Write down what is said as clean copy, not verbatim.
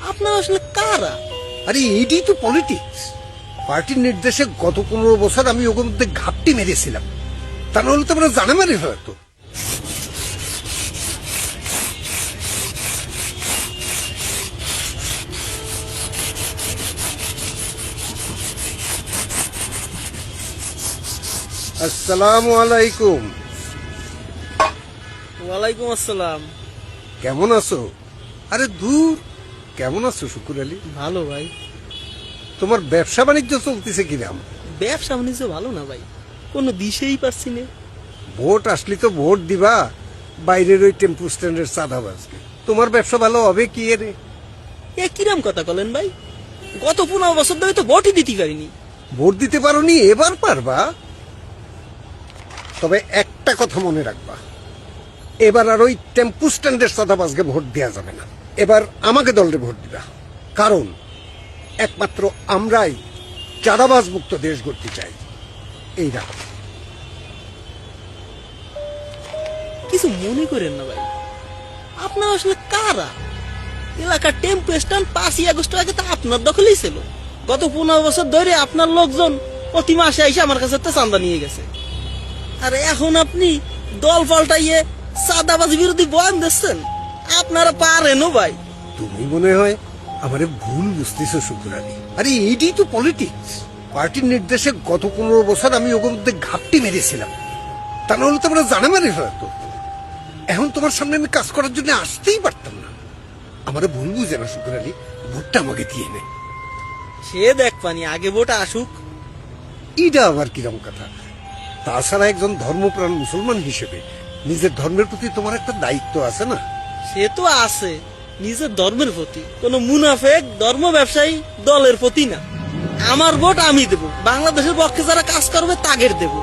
আপনারা আসলে কারা? আরে এইটাই তো পলিটিক্স। পার্টির নির্দেশে গত 15 বছর আমি ওর মধ্যে ঘাপটি মেরেছিলাম, তা নাহলে তো আমরা জানে মারি হয়তো। আসসালামু আলাইকুম। ওয়ালাইকুম আসসালাম। কেমন আছো? আরে দূর, কেমন আছো শুকুর আলী? ভালো ভাই। তোমার ব্যবসা বাণিজ্য চলতেছে কিরাম? ব্যবসা বাণিজ্য ভালো না ভাই, কোনো দিশেই পারছি না। ভোট আসলি তো ভোট দিবা বাইরের ওই টেম্পু স্ট্যান্ডের চাঁদাবাজকে। তোমার ব্যবসা ভালো হবে কি রে? এ কিরাম কথা বলেন ভাই? গত 15 বছর ধরে তো ভোটই দিতে পারিনি। ভোট দিতে পারোনি, এবার পারবা। তবে একটা কথা মনে রাখবা, এবার আর ওই টেম্পু স্ট্যান্ডের চাঁদাবাজকে ভোট দেওয়া যাবে না। এবার আমাকে দলরে ভোট দিবা, কারণ একমাত্র আমরাই চাঁদাবাজ মুক্ত দেশ গড়তে চাই। এই রাখো। কিছু মনে করেন না ভাই, আপনারা আসলে কারা? এলাকার টেম্পো স্ট্যান্ড 5ই আগস্ট আগে তো আপনার দখলেই ছিল। গত 15 বছর ধরে আপনার লোকজন প্রতি মাসে এসে আমার কাছে তো চাঁদা নিয়ে গেছে। আর এখন আপনি দল পাল্টাইয়ে চাঁদাবাজি বিরোধী বয়ান দিচ্ছেন। আপনারা পারেনও ভাই। তুমি মনে হয় আমারে ভুল বুঝতেছো শুকুর আলী। আরে এইটাই তো পলিটিক্স। পার্টির নির্দেশে গত 15 বছর আমি ওর মধ্যে ঘাপটি মেরেছিলাম, তা নাহলে তো আমরা জানে মারি হয়তো। এখন তোমার সামনে আমি কাজ করার জন্য আসতেই পারতাম না। আমারে ভুল বুঝে না শুকুর আলী, ভোটটা আমাকে দিয়ে নে। সে দেখ পানি, আগে ভোট আসুক। এটা আবার কিরম কথা? তাছাড়া একজন ধর্মপ্রাণ মুসলমান হিসেবে নিজের ধর্মের প্রতি তোমার একটা দায়িত্ব আছে না? সে তো আছে নিজের ধর্মের প্রতি, কোন মুনাফেক ধর্ম ব্যবসায়ী দলের প্রতি না। আমার ভোট আমি দেব, বাংলাদেশের পক্ষে যারা কাজ করবে তাদের দেব।